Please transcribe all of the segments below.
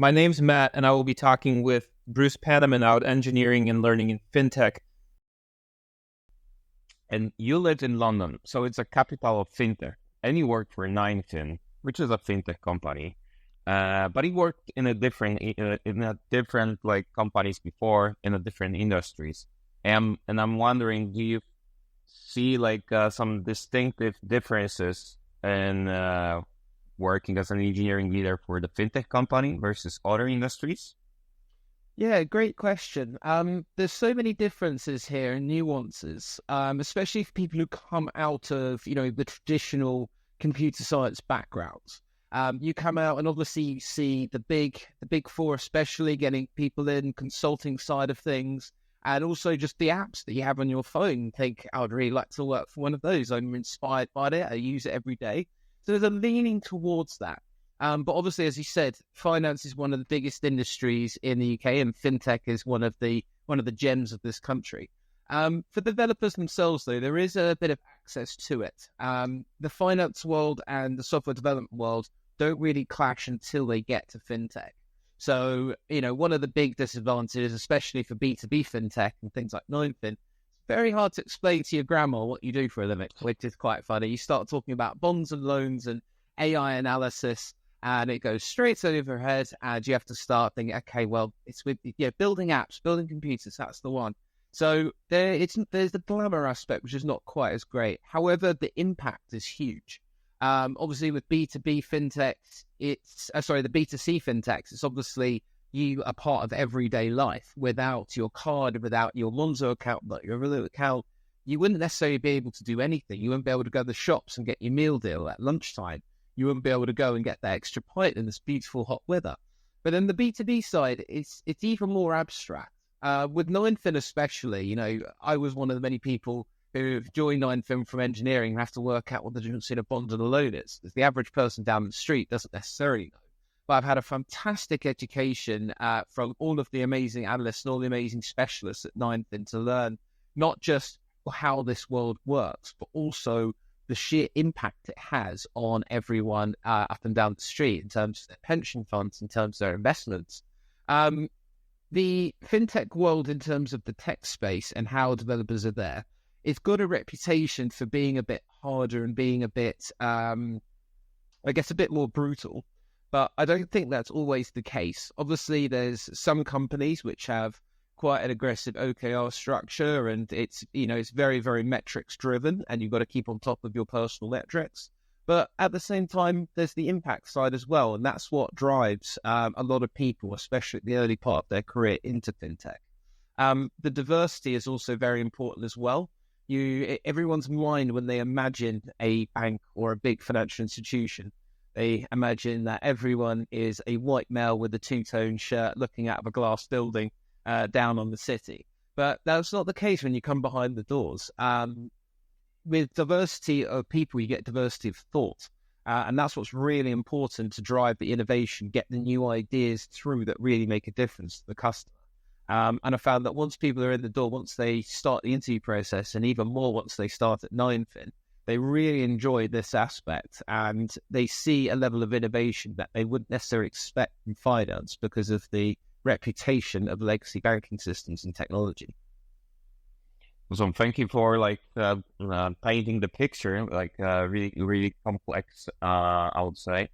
My name's Matt, and I will be talking with Bruce Pannaman out engineering and learning in Fintech. And you lived in London, so it's a capital of fintech. And you worked for Ninefin, which is a fintech company. But he worked in a different like companies before in a different industries. And I'm wondering, do you see some distinctive differences in working as an engineering leader for the fintech company versus other industries? Yeah, great question. There's so many differences here and nuances, especially for people who come out of, the traditional computer science backgrounds. You come out and obviously you see the big four, especially getting people in consulting side of things, and also just the apps that you have on your phone. Think I would really like to work for one of those. I'm inspired by it. I use it every day. So there's a leaning towards that. But obviously, as you said, finance is one of the biggest industries in the UK, and fintech is one of the gems of this country. For developers themselves, though, there is a bit of access to it. The finance world and the software development world don't really clash until they get to fintech. So, one of the big disadvantages, especially for B2B fintech and things like Ninefin, it's very hard to explain to your grandma what you do for a living, which is quite funny. You start talking about bonds and loans and AI analysis, and it goes straight over her head, and you have to start thinking, okay, well, it's with building apps, building computers, that's the one. So there's the glamour aspect, which is not quite as great. However, the impact is huge. Obviously, with B2B fintechs, the B2C fintechs, it's obviously you are part of everyday life. Without your card, without your Monzo account, without your Revolut account, you wouldn't necessarily be able to do anything. You wouldn't be able to go to the shops and get your meal deal at lunchtime. You wouldn't be able to go and get that extra pint in this beautiful hot weather. But then the B2B side, it's even more abstract. With Ninefin especially, I was one of the many people who joined Ninefin from engineering and have to work out what the difference in a bond and a loan is. The average person down the street doesn't necessarily know. But I've had a fantastic education from all of the amazing analysts and all the amazing specialists at Ninefin to learn not just how this world works, but also the sheer impact it has on everyone up and down the street in terms of their pension funds, in terms of their investments. The fintech world, in terms of the tech space and how developers are there, it's got a reputation for being a bit harder and being a bit, a bit more brutal. But I don't think that's always the case. Obviously, there's some companies which have quite an aggressive OKR structure, and it's very, very metrics driven, and you've got to keep on top of your personal metrics. But at the same time, there's the impact side as well, and that's what drives a lot of people, especially at the early part of their career, into fintech. The diversity is also very important as well. Everyone's mind, when they imagine a bank or a big financial institution, they imagine that everyone is a white male with a two-tone shirt looking out of a glass building down on the city. But that's not the case when you come behind the doors. With diversity of people, you get diversity of thought. And that's what's really important to drive the innovation, get the new ideas through that really make a difference to the customer. And I found that once people are in the door, once they start the interview process, and even more once they start at Ninefin, they really enjoy this aspect, and they see a level of innovation that they wouldn't necessarily expect from finance because of the reputation of legacy banking systems and technology. So thank you for painting the picture, really, really complex, I would say.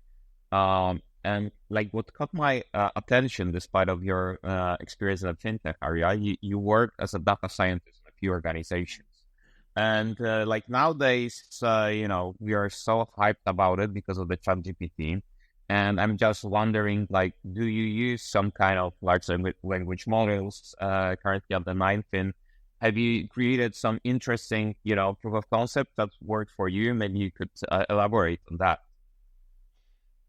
And what caught my attention, despite of your experience in the fintech area, you work as a data scientist in a few organizations. And nowadays, we are so hyped about it because of the ChatGPT. And I'm just wondering, do you use some kind of large language models currently at the Ninefin? Have you created some interesting, proof of concept that worked for you? Maybe you could elaborate on that.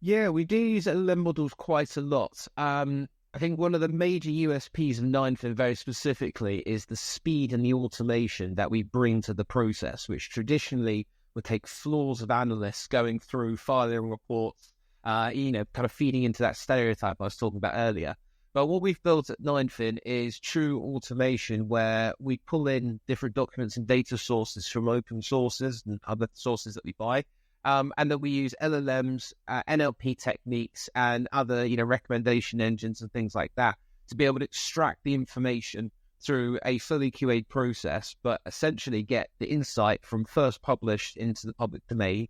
Yeah, we do use LLM models quite a lot. I think one of the major USPs of Ninefin very specifically is the speed and the automation that we bring to the process, which traditionally would take floors of analysts going through filing reports, kind of feeding into that stereotype I was talking about earlier. But what we've built at Ninefin is true automation where we pull in different documents and data sources from open sources and other sources that we buy, And that we use LLMs, NLP techniques, and other, recommendation engines and things like that to be able to extract the information through a fully QA process, but essentially get the insight from first published into the public domain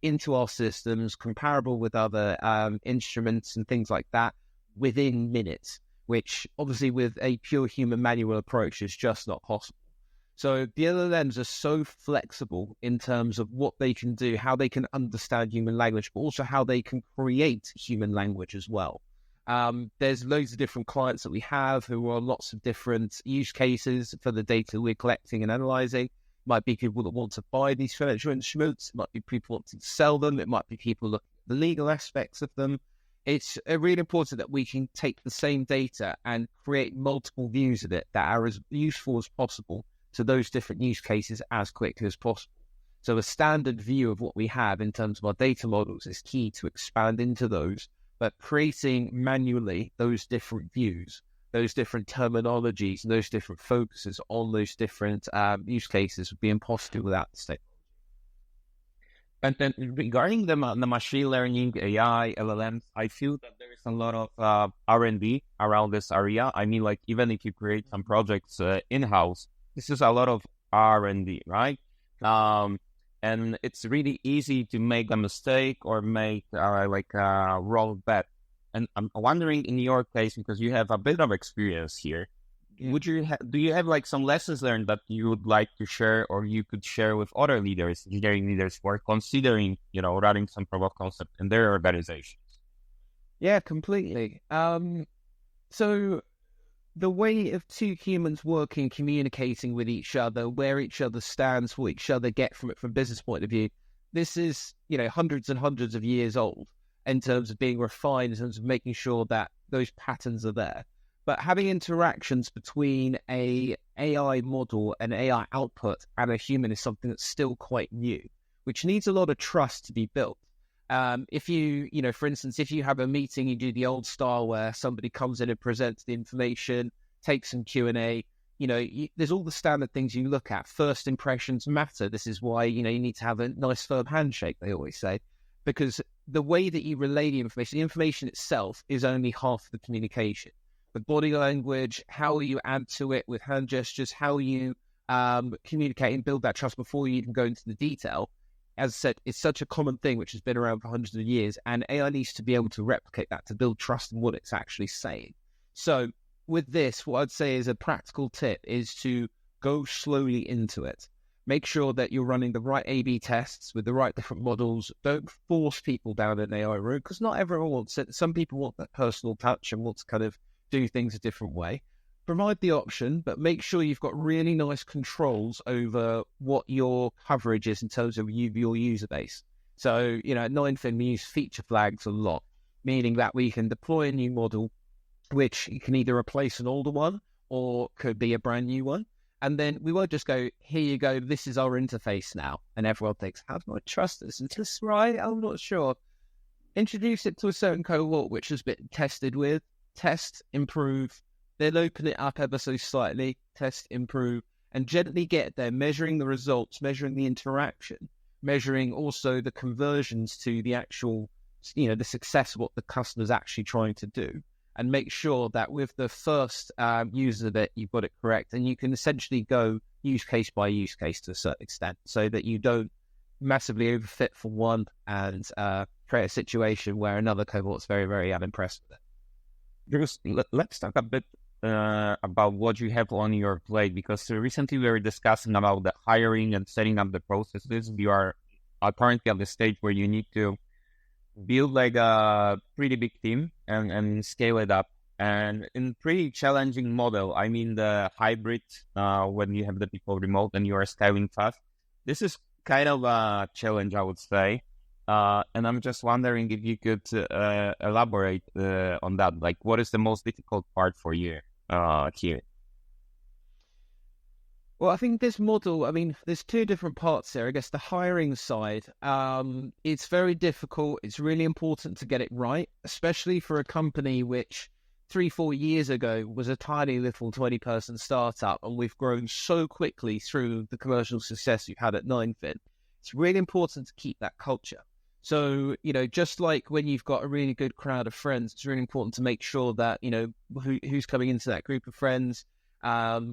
into our systems, comparable with other instruments and things like that within minutes, which obviously with a pure human manual approach is just not possible. So the LLMs are so flexible in terms of what they can do, how they can understand human language, but also how they can create human language as well. There's loads of different clients that we have who are lots of different use cases for the data we're collecting and analyzing. It might be people that want to buy these financial instruments. It might be people wanting to sell them. It might be people looking at the legal aspects of them. It's really important that we can take the same data and create multiple views of it that are as useful as possible to those different use cases as quickly as possible. So a standard view of what we have in terms of our data models is key to expand into those, but creating manually those different views, those different terminologies, and those different focuses on those different use cases would be impossible without the state. And then regarding the machine learning, AI, LLMs, I feel that there is a lot of R&D around this area. I mean, like, even if you create some projects in-house, this is a lot of R&D, right? And it's really easy to make a mistake or make a wrong bet. And I'm wondering, in your case, because you have a bit of experience here, do you have like some lessons learned that you would like to share, or you could share with other leaders, engineering leaders who are considering, running some proof of concept in their organizations? Yeah, completely. So the way of two humans working, communicating with each other, where each other stands, what each other get from it from a business point of view, this is, hundreds and hundreds of years old in terms of being refined, in terms of making sure that those patterns are there. But having interactions between a AI model, an AI output, and a human is something that's still quite new, which needs a lot of trust to be built. If you, for instance, if you have a meeting, you do the old style where somebody comes in and presents the information, takes some Q&A, there's all the standard things you look at. First impressions matter. This is why, you need to have a nice firm handshake, they always say, because the way that you relay the information itself is only half the communication. With body language, how you add to it with hand gestures, how you communicate and build that trust before you even go into the detail. As I said, it's such a common thing which has been around for hundreds of years, and AI needs to be able to replicate that to build trust in what it's actually saying. So with this, what I'd say is a practical tip is to go slowly into it. Make sure that you're running the right A/B tests with the right different models. Don't force people down an AI route, because not everyone wants it. Some people want that personal touch and want to kind of do things a different way. Provide the option, but make sure you've got really nice controls over what your coverage is in terms of your user base. So, at 9fin, we use feature flags a lot, meaning that we can deploy a new model, which you can either replace an older one or could be a brand new one. And then we won't just go, here you go, this is our interface now. And everyone thinks, how do I trust this? Is this right? I'm not sure. Introduce it to a certain cohort, which has been tested with. Test, improve, then open it up ever so slightly, test, improve, and gently get there, measuring the results, measuring the interaction, measuring also the conversions to the actual, the success of what the customer's actually trying to do, and make sure that with the first user that you've got it correct, and you can essentially go use case by use case to a certain extent, so that you don't massively overfit for one and create a situation where another cohort's very, very unimpressed with it. Bruce, let's talk a bit about what you have on your plate, because recently we were discussing about the hiring and setting up the processes. You are currently at the stage where you need to build like a pretty big team and scale it up. And in pretty challenging model, I mean the hybrid, when you have the people remote and you are scaling fast, this is kind of a challenge, I would say. And I'm just wondering if you could elaborate on that. Like, what is the most difficult part for you here? Well, I think this model, there's two different parts there. I guess the hiring side, it's very difficult. It's really important to get it right, especially for a company which 3-4 years ago was a tiny little 20-person startup, and we've grown so quickly through the commercial success we've had at 9fin. It's really important to keep that culture. So, just like when you've got a really good crowd of friends, it's really important to make sure that, who's coming into that group of friends,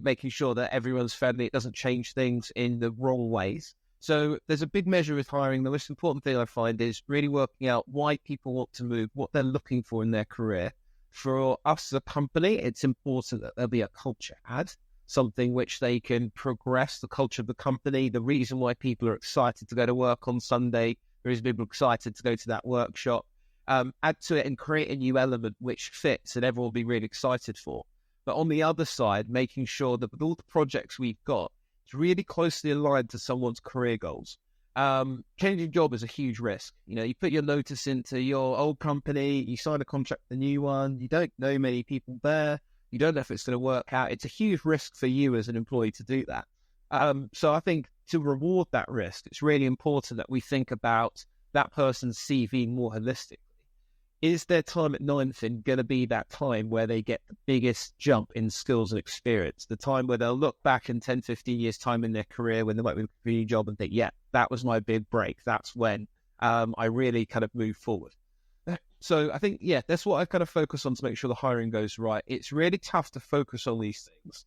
making sure that everyone's friendly, it doesn't change things in the wrong ways. So there's a big measure with hiring. The most important thing I find is really working out why people want to move, what they're looking for in their career. For us as a company, it's important that there'll be a culture add, something which they can progress the culture of the company, the reason why people are excited to go to work on Sunday, the reason people are excited to go to that workshop, add to it and create a new element which fits and everyone will be really excited for. But on the other side, making sure that with all the projects we've got, it's really closely aligned to someone's career goals. Changing job is a huge risk. You put your notice into your old company, you sign a contract with the new one, you don't know many people there, you don't know if it's going to work out. It's a huge risk for you as an employee to do that. So I think to reward that risk, it's really important that we think about that person's CV more holistically. Is their time at Ninefin going to be that time where they get the biggest jump in skills and experience? The time where they'll look back in 10, 15 years' time in their career when they might be looking for a new job and think, yeah, that was my big break. That's when I really kind of moved forward. So I think, that's what I kind of focus on to make sure the hiring goes right. It's really tough to focus on these things.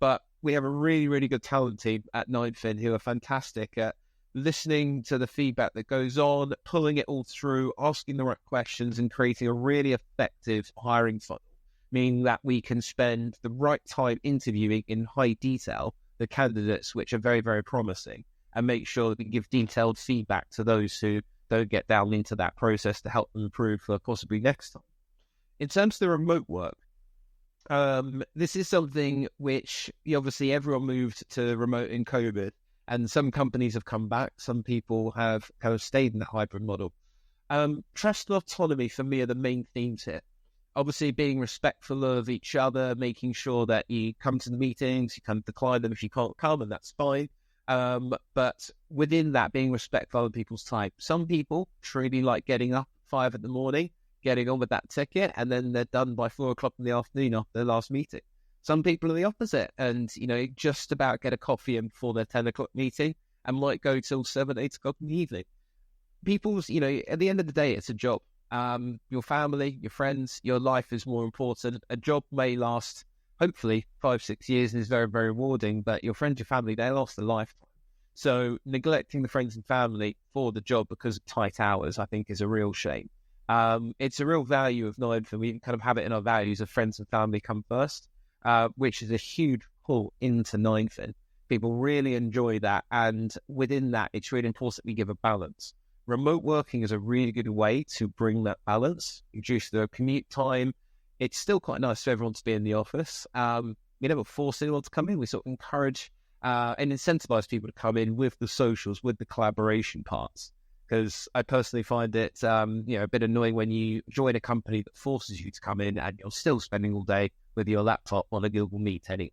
But we have a really, really good talent team at Ninefin who are fantastic at listening to the feedback that goes on, pulling it all through, asking the right questions, and creating a really effective hiring funnel, meaning that we can spend the right time interviewing in high detail the candidates which are very, very promising, and make sure that we can give detailed feedback to those who don't get down into that process to help them improve for possibly next time. In terms of the remote work, this is something which obviously everyone moved to remote in COVID. And some companies have come back. Some people have kind of stayed in the hybrid model. Trust and autonomy for me are the main themes here. Obviously, being respectful of each other, making sure that you come to the meetings, you can decline them if you can't come, and that's fine. But within that, being respectful of other people's time. Some people truly like getting up at 5 a.m, getting on with that ticket, and then they're done by 4 o'clock in the afternoon after their last meeting. Some people are the opposite and, just about get a coffee in before their 10 o'clock meeting and might go till 7, 8 o'clock in the evening. People's, at the end of the day, it's a job. Your family, your friends, your life is more important. A job may last, hopefully, 5, 6 years and is very, very rewarding, but your friends, your family, they last a lifetime. So neglecting the friends and family for the job because of tight hours, I think, is a real shame. It's a real value of Ninefin. We kind of have it in our values of friends and family come first. Which is a huge pull into Ninefin. People really enjoy that. And within that, it's really important we give a balance. Remote working is a really good way to bring that balance, reduce the commute time. It's still quite nice for everyone to be in the office. We never force anyone to come in. We sort of encourage and incentivize people to come in with the socials, with the collaboration parts. Because I personally find it, a bit annoying when you join a company that forces you to come in and you're still spending all day with your laptop on a Google Meet anyway.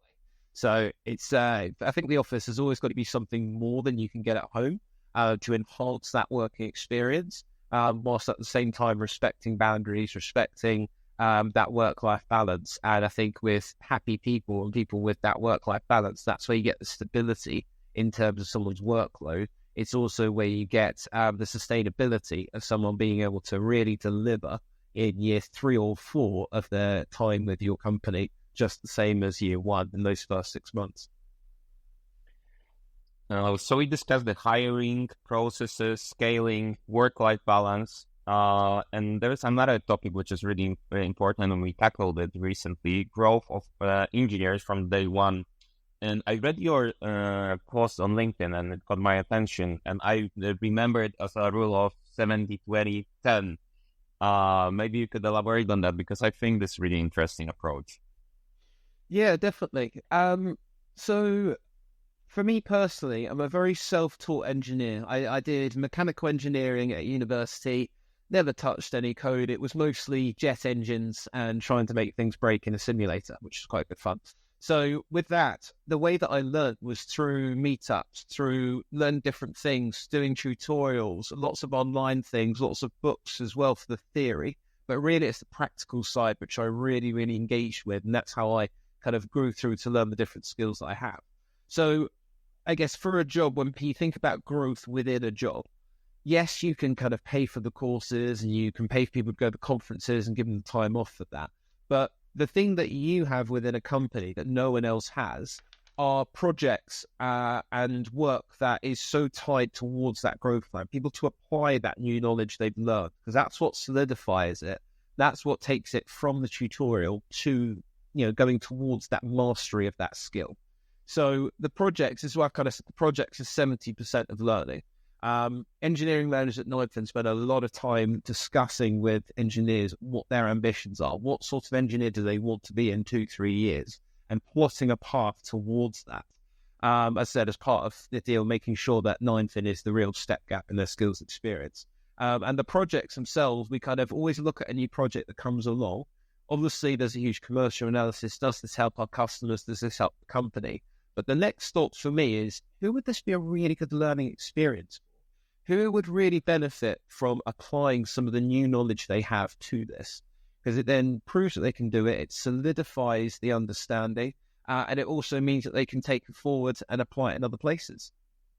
So it's, I think the office has always got to be something more than you can get at home to enhance that working experience, whilst at the same time respecting boundaries, respecting that work-life balance. And I think with happy people and people with that work-life balance, that's where you get the stability in terms of someone's workload. It's also where you get the sustainability of someone being able to really deliver in year 3 or 4 of their time with your company, just the same as year 1 in those first 6 months. So we discussed the hiring processes, scaling, work-life balance, and there's another topic which is really very important, and we tackled it recently: growth of engineers from day one. And I read your post on LinkedIn, and it got my attention. And I remember it as a rule of 70, 20, 10. Maybe you could elaborate on that, because I think this is a really interesting approach. Yeah, definitely. So for me personally, I'm a very self-taught engineer. I did mechanical engineering at university, never touched any code. It was mostly jet engines and trying to make things break in a simulator, which is quite good fun. So with that, the way that I learned was through meetups, through learning different things, doing tutorials, lots of online things, lots of books as well for the theory. But really, it's the practical side, which I really, really engaged with. And that's how I kind of grew through to learn the different skills that I have. So I guess for a job, when you think about growth within a job, yes, you can kind of pay for the courses and you can pay for people to go to conferences and give them the time off for that. But the thing that you have within a company that no one else has are projects and work that is so tied towards that growth plan. People to apply that new knowledge they've learned, because that's what solidifies it. That's what takes it from the tutorial to, going towards that mastery of that skill. So the projects is what I kind of said, the projects is 70% of learning. Engineering learners at Knifefin spend a lot of time discussing with engineers what their ambitions are, what sort of engineer do they want to be in 2-3 years, and plotting a path towards that. As I said, as part of the deal, making sure that Knifefin is the real stepgap in their skills experience. And the projects themselves, we kind of always look at a new project that comes along. Obviously, there's a huge commercial analysis. Does this help our customers? Does this help the company? But the next thought for me is, who would this be a really good learning experience for? Who would really benefit from applying some of the new knowledge they have to this? Because it then proves that they can do it. It solidifies the understanding. And it also means that they can take it forward and apply it in other places.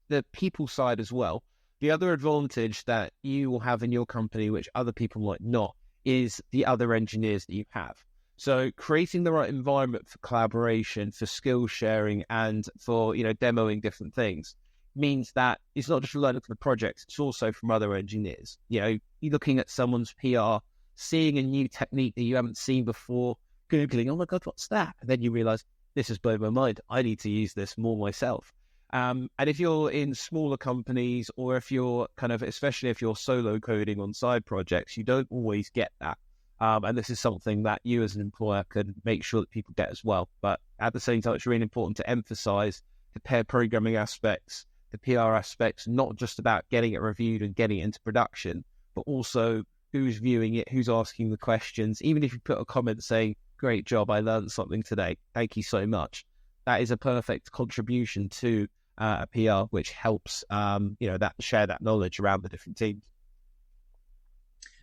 The people side as well. The other advantage that you will have in your company, which other people might not, is the other engineers that you have. So creating the right environment for collaboration, for skill sharing, and for, demoing different things means that it's not just learning from the projects, it's also from other engineers. You're looking at someone's PR, seeing a new technique that you haven't seen before, Googling, oh my God, what's that? And then you realize, this has blown my mind. I need to use this more myself. And if you're in smaller companies, or if you're especially if you're solo coding on side projects, you don't always get that. And this is something that you as an employer can make sure that people get as well. But at the same time, it's really important to emphasize the pair programming aspects, the PR aspects, not just about getting it reviewed and getting it into production, but also who's viewing it, who's asking the questions. Even if you put a comment saying, great job, I learned something today, thank you so much. That is a perfect contribution to a PR, which helps, that share that knowledge around the different teams.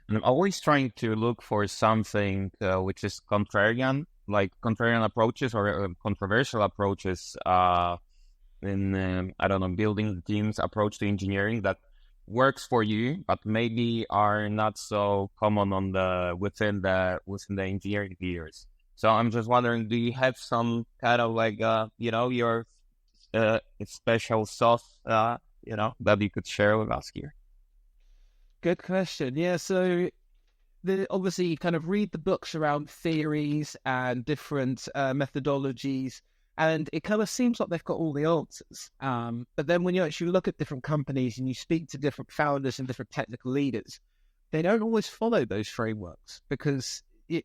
And I'm always trying to look for something which is contrarian, like contrarian approaches or controversial approaches in, building the team's approach to engineering that works for you, but maybe are not so common within the engineering peers. So I'm just wondering, do you have some kind of your special sauce, that you could share with us here? Good question. Yeah, so obviously you kind of read the books around theories and different methodologies, and it kind of seems like they've got all the answers. But then when you actually look at different companies and you speak to different founders and different technical leaders, they don't always follow those frameworks because,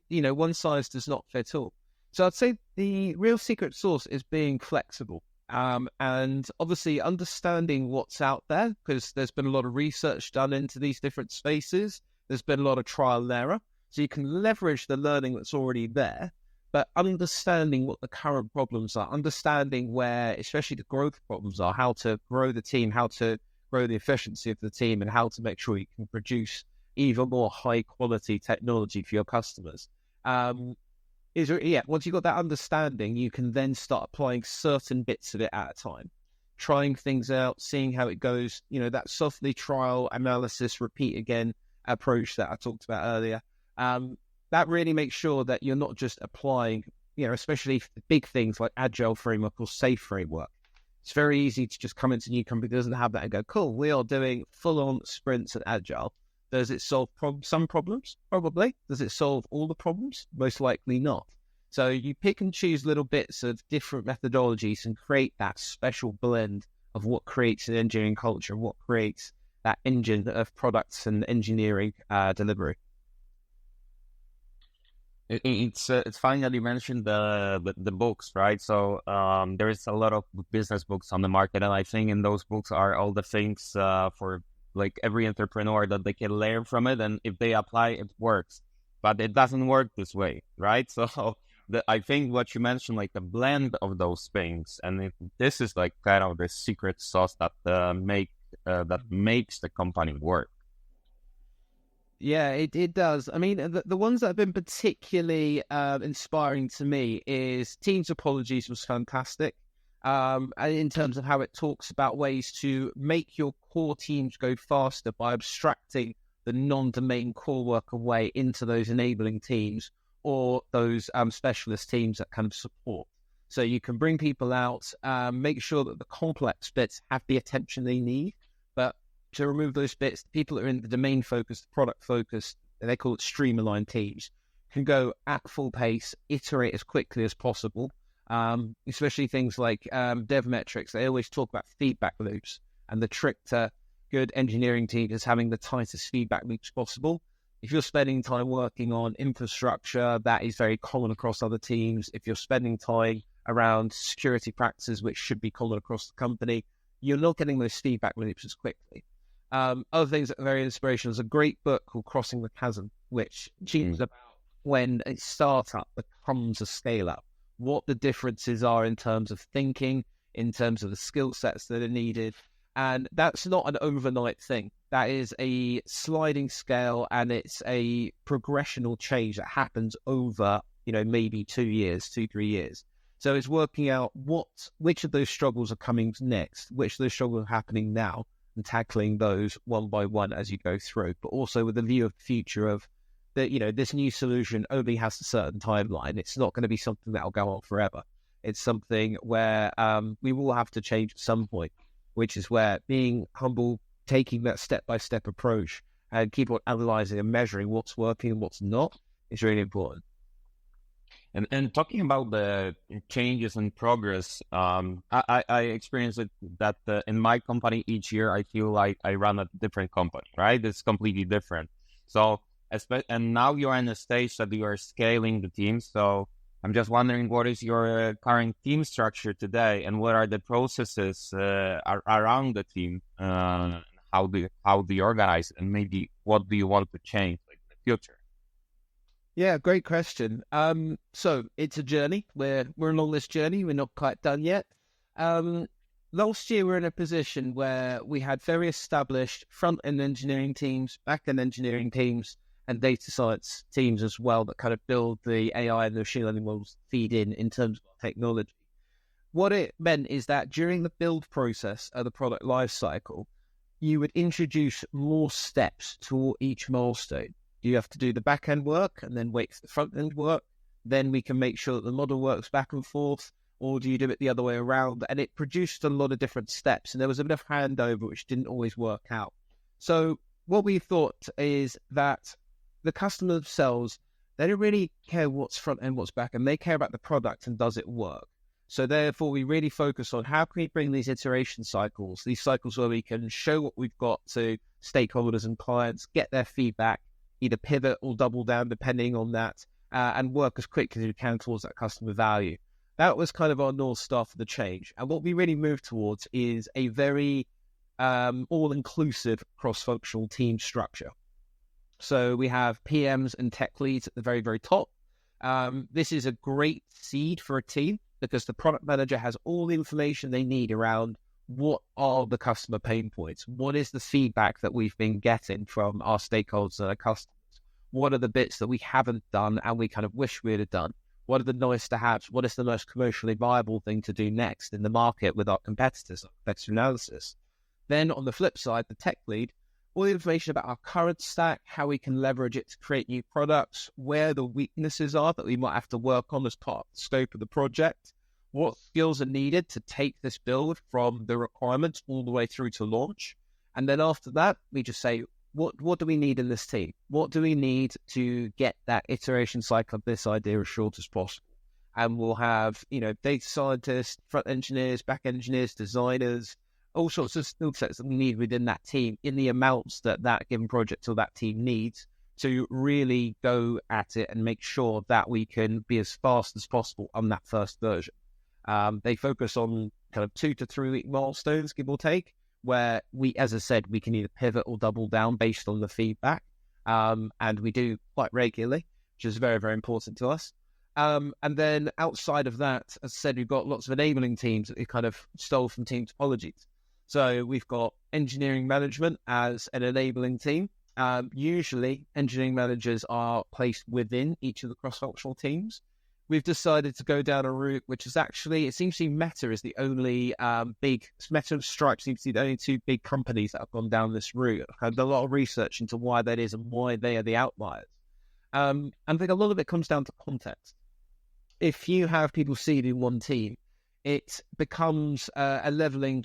one size does not fit all. So I'd say the real secret sauce is being flexible. And obviously understanding what's out there, because there's been a lot of research done into these different spaces. There's been a lot of trial and error. So you can leverage the learning that's already there, but understanding what the current problems are, understanding where, especially the growth problems are, how to grow the team, how to grow the efficiency of the team, and how to make sure you can produce even more high quality technology for your customers. Once you've got that understanding, you can then start applying certain bits of it at a time, trying things out, seeing how it goes, that softly trial, analysis, repeat again approach that I talked about earlier. That really makes sure that you're not just applying, especially big things like agile framework or safe framework. It's very easy to just come into a new company that doesn't have that and go, cool, we are doing full-on sprints and agile. Does it solve some problems? Probably. Does it solve all the problems? Most likely not. So you pick and choose little bits of different methodologies and create that special blend of what creates an engineering culture, what creates that engine of products and engineering delivery. It's funny that you mentioned the books, right? So there is a lot of business books on the market, and I think in those books are all the things for like every entrepreneur that they can learn from it, and if they apply, it works. But it doesn't work this way, right? So I think what you mentioned, like the blend of those things, and this is like kind of the secret sauce that makes the company work. Yeah, it does. I mean, the ones that have been particularly inspiring to me is Team Topologies was fantastic. and in terms of how it talks about ways to make your core teams go faster by abstracting the non-domain core work away into those enabling teams or those specialist teams that kind of support. So you can bring people out, make sure that the complex bits have the attention they need, but to remove those bits, people that are in the domain-focused, product-focused, they call it stream-aligned teams, can go at full pace, iterate as quickly as possible, especially things like dev metrics. They always talk about feedback loops, and the trick to good engineering teams is having the tightest feedback loops possible. If you're spending time working on infrastructure, that is very common across other teams. If you're spending time around security practices, which should be common across the company, you're not getting those feedback loops as quickly. Other things that are very inspirational is a great book called Crossing the Chasm, which teaches about when a startup becomes a scale-up, what the differences are in terms of thinking, in terms of the skill sets that are needed. And that's not an overnight thing. That is a sliding scale, and it's a progressional change that happens over, maybe 2 years, 3 years. So it's working out which of those struggles are coming next, which of those struggles are happening now, and tackling those one by one as you go through, but also with the view of the future of that, this new solution only has a certain timeline. It's not going to be something that will go on forever. It's something where we will have to change at some point, which is where being humble, taking that step-by-step approach and keep on analyzing and measuring what's working and what's not is really important. And talking about the changes and progress, I experienced it that in my company each year, I feel like I run a different company, right? It's completely different. So, and now you're in a stage that you are scaling the team. So I'm just wondering, what is your current team structure today, and what are the processes around the team? How do you organize it, and maybe what do you want to change in the future? Yeah, great question. So it's a journey. We're along this journey. We're not quite done yet. Last year, we were in a position where we had very established front-end engineering teams, back-end engineering teams, and data science teams as well that kind of build the AI and the machine learning models feed in terms of technology. What it meant is that during the build process of the product lifecycle, you would introduce more steps to each milestone. You have to do the back-end work and then wait for the front-end work. Then we can make sure that the model works back and forth, or do you do it the other way around? And it produced a lot of different steps, and there was a bit of handover which didn't always work out. So what we thought is that the customer themselves, they don't really care what's front-end, what's back-end. They care about the product and does it work. So therefore, we really focus on how can we bring these iteration cycles, these cycles where we can show what we've got to stakeholders and clients, get their feedback, either pivot or double down depending on that, and work as quickly as we can towards that customer value. That was kind of our North Star for the change. And what we really moved towards is a very all-inclusive cross-functional team structure. So we have PMs and tech leads at the very, very top. This is a great seed for a team because the product manager has all the information they need around what are the customer pain points? What is the feedback that we've been getting from our stakeholders and our customers? What are the bits that we haven't done and we kind of wish we'd have done? What are the nice to haves? What is the most commercially viable thing to do next in the market with our competitors, competitor analysis? Then on the flip side, the tech lead, all the information about our current stack, how we can leverage it to create new products, where the weaknesses are that we might have to work on as part of the scope of the project, what skills are needed to take this build from the requirements all the way through to launch. And then after that, we just say, what do we need in this team? What do we need to get that iteration cycle of this idea as short as possible? And we'll have, data scientists, front engineers, back engineers, designers, all sorts of skill sets that we need within that team in the amounts that given project or that team needs to really go at it and make sure that we can be as fast as possible on that first version. They focus on kind of 2 to 3 week milestones, give or take, where we, as I said, we can either pivot or double down based on the feedback. And we do quite regularly, which is very, very important to us. And then outside of that, as I said, we've got lots of enabling teams that we kind of stole from team topologies. So we've got engineering management as an enabling team. Usually engineering managers are placed within each of the cross-functional teams. we've decided to go down a route which is actually, it seems to be Meta is the only Meta and Stripe seems to be the only two big companies that have gone down this route. I've had a lot of research into why that is and why they are the outliers. And I think a lot of it comes down to context. If you have people seed in one team, it becomes a leveling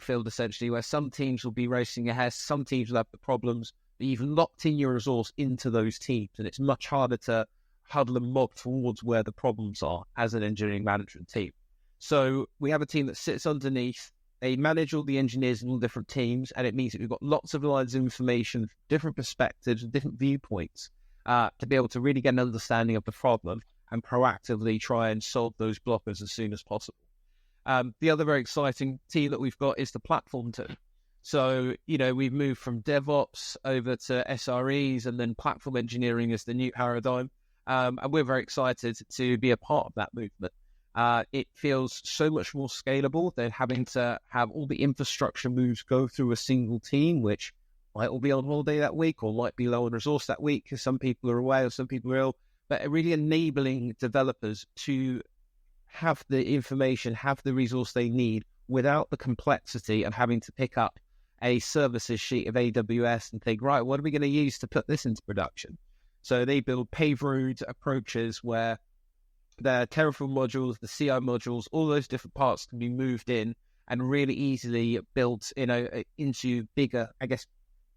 field, essentially, where some teams will be racing ahead, some teams will have the problems, but you've locked in your resource into those teams, and it's much harder to huddle and mob towards where the problems are as an engineering management team. So we have a team that sits underneath, they manage all the engineers in all different teams, and it means that we've got lots of lines of information, different perspectives, different viewpoints, to be able to really get an understanding of the problem and proactively try and solve those blockers as soon as possible. The other very exciting team that we've got is the platform team. So, we've moved from DevOps over to SREs and then platform engineering as the new paradigm. And we're very excited to be a part of that movement. It feels so much more scalable than having to have all the infrastructure moves go through a single team, which might all be on holiday that week or might be low on resource that week because some people are away or some people are ill. But really enabling developers to have the information, have the resource they need without the complexity of having to pick up a services sheet of AWS and think, right, what are we going to use to put this into production? So they build paved road approaches where the Terraform modules, the CI modules, all those different parts can be moved in and really easily built, into bigger, I guess,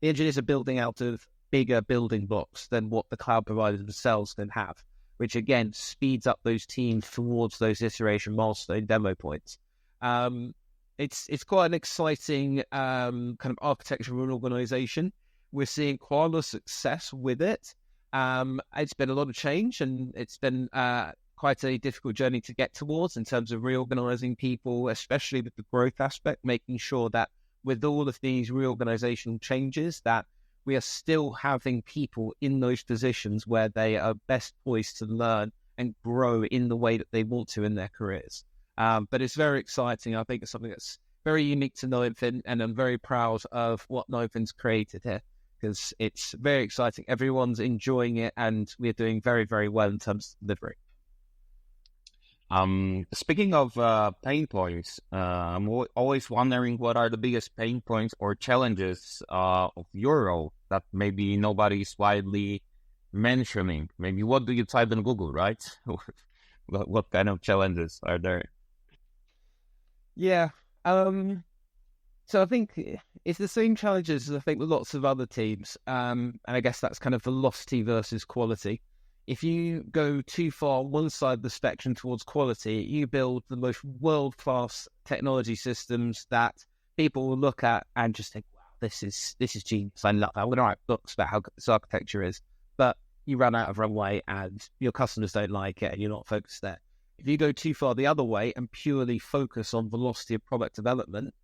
the engineers are building out of bigger building blocks than what the cloud providers themselves can have, which again speeds up those teams towards those iteration milestone demo points. It's quite an exciting kind of architecture of an organization. We're seeing quite a lot of success with it. It's been a lot of change, and it's been quite a difficult journey to get towards in terms of reorganizing people, especially with the growth aspect, making sure that with all of these reorganizational changes that we are still having people in those positions where they are best poised to learn and grow in the way that they want to in their careers. But it's very exciting. I think it's something that's very unique to Novin, and I'm very proud of what Novin's created here because it's very exciting. Everyone's enjoying it, and we're doing very, very well in terms of delivery. Speaking of pain points, I'm always wondering what are the biggest pain points or challenges of your role that maybe nobody's widely mentioning. Maybe what do you type in Google, right? What kind of challenges are there? Yeah. So I think it's the same challenges as I think with lots of other teams. And I guess that's kind of velocity versus quality. If you go too far on one side of the spectrum towards quality, you build the most world-class technology systems that people will look at and just think, wow, this is genius. I love that. I'm going to write books about how good this architecture is. But you run out of runway and your customers don't like it and you're not focused there. If you go too far the other way and purely focus on velocity of product development,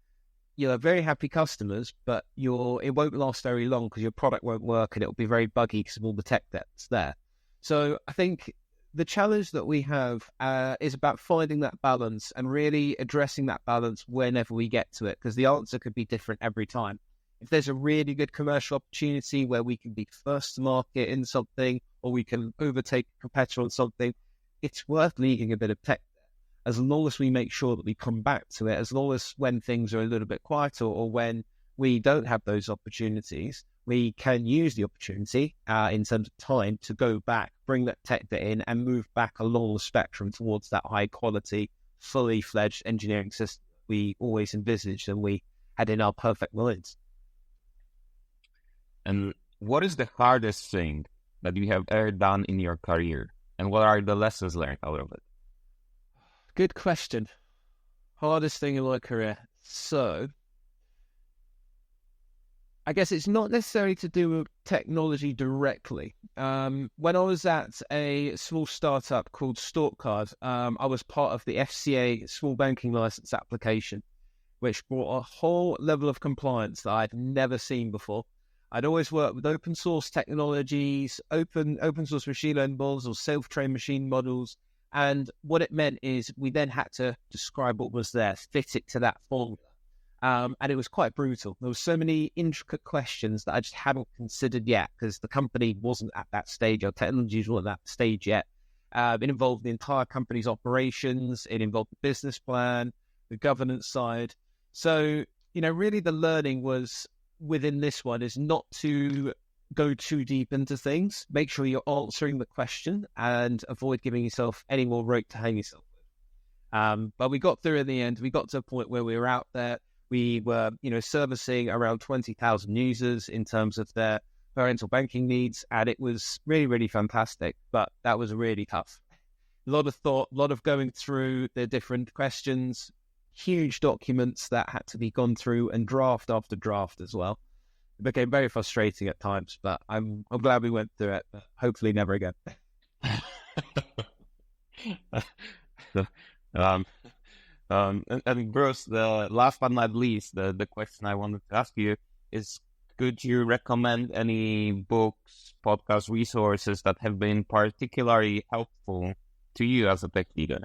you'll have very happy customers, but it won't last very long because your product won't work and it'll be very buggy because of all the tech that's there. So I think the challenge that we have is about finding that balance and really addressing that balance whenever we get to it, because the answer could be different every time. If there's a really good commercial opportunity where we can be first to market in something or we can overtake a competitor on something, it's worth leaving a bit of tech there. As long as we make sure that we come back to it, as long as when things are a little bit quieter or when we don't have those opportunities, we can use the opportunity in terms of time to go back, bring that tech bit in and move back along the spectrum towards that high quality, fully fledged engineering system we always envisaged and we had in our perfect minds. And what is the hardest thing that you have ever done in your career? And what are the lessons learned out of it? Good question. Hardest thing in my career. So I guess it's not necessarily to do with technology directly. When I was at a small startup called StalkCard, I was part of the FCA small banking license application, which brought a whole level of compliance that I'd never seen before. I'd always worked with open source technologies, open source machine learning models or self-trained machine models. And what it meant is we then had to describe what was there, fit it to that formula. And it was quite brutal. There were so many intricate questions that I just hadn't considered yet because the company wasn't at that stage, our technologies weren't at that stage yet. It involved the entire company's operations. It involved the business plan, the governance side. So, really the learning was within this one is not to go too deep into things. Make sure you're answering the question and avoid giving yourself any more rope to hang yourself with. But we got through in the end. We got to a point where we were out there. We were, servicing around 20,000 users in terms of their parental banking needs. And it was really, really fantastic. But that was really tough. A lot of thought, a lot of going through the different questions, huge documents that had to be gone through and draft after draft as well. It became very frustrating at times, but I'm glad we went through it. But hopefully never again. And Bruce, the last but not least, the question I wanted to ask you is, could you recommend any books, podcast resources that have been particularly helpful to you as a tech leader?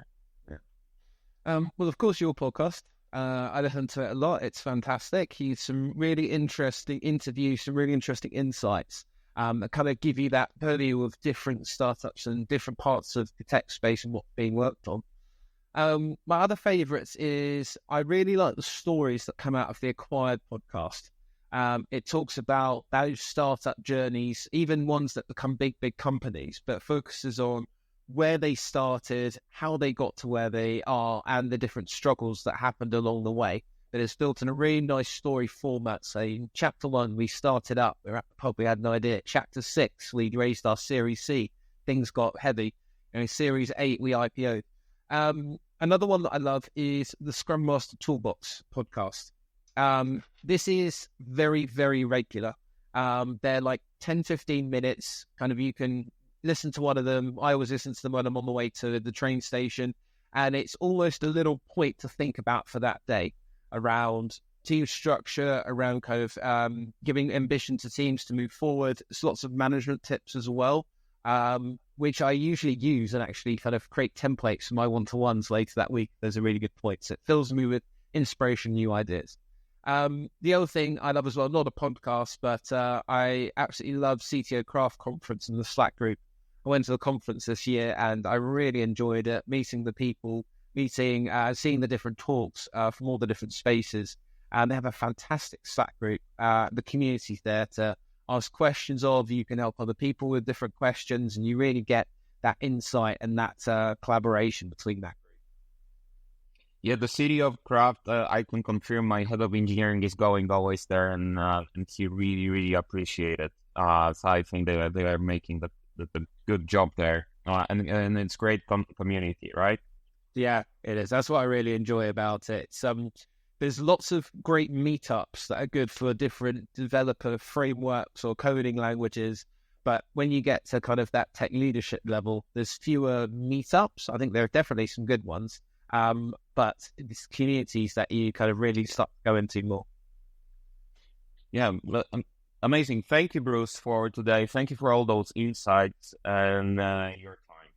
Well, of course, your podcast. I listen to it a lot. It's fantastic. He's some really interesting interviews, some really interesting insights that kind of give you that purview of different startups and different parts of the tech space and what's being worked on. My other favorites is I really like the stories that come out of the Acquired podcast. It talks about those startup journeys, even ones that become big companies, but focuses on where they started, how they got to where they are, and the different struggles that happened along the way. But it's built in a really nice story format. So in chapter 1, we started up. We were at the pub, we had no idea. Chapter 6, we raised our Series C. Things got heavy. Series 8, we IPO'd. Another one that I love is the Scrum Master Toolbox podcast. This is very, very regular. They're like 10, 15 minutes. Kind of you can listen to one of them. I always listen to them when I'm on the way to the train station. And it's almost a little point to think about for that day around team structure, around kind of giving ambition to teams to move forward. There's lots of management tips as well, which I usually use and actually kind of create templates for my one-to-ones later that week. There's a really good point. So it fills me with inspiration, new ideas. The other thing I love as well, not a podcast, but I absolutely love CTO Craft Conference and the Slack group. I went to the conference this year and I really enjoyed it, meeting the people, seeing the different talks from all the different spaces. And they have a fantastic Slack group. The community's there to ask questions of. You can help other people with different questions, and you really get that insight and that collaboration between that group. Yeah, the city of Craft, I can confirm my head of engineering is going always there, and he really, really appreciate it. So I think they are making the good job there, and it's great community, right? Yeah, it is. That's what I really enjoy about it. There's lots of great meetups that are good for different developer frameworks or coding languages. But when you get to kind of that tech leadership level, there's fewer meetups. I think there are definitely some good ones. But it's communities that you kind of really start to go into more. Yeah, amazing. Thank you, Bruce, for today. Thank you for all those insights and your time.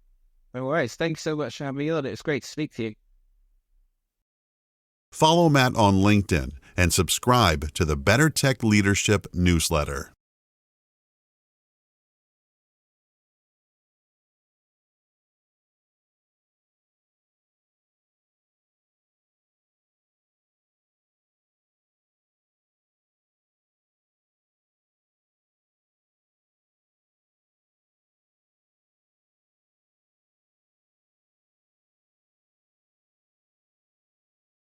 No worries. Thanks so much for having me on. It was great to speak to you. Follow Matt on LinkedIn and subscribe to the Better Tech Leadership newsletter.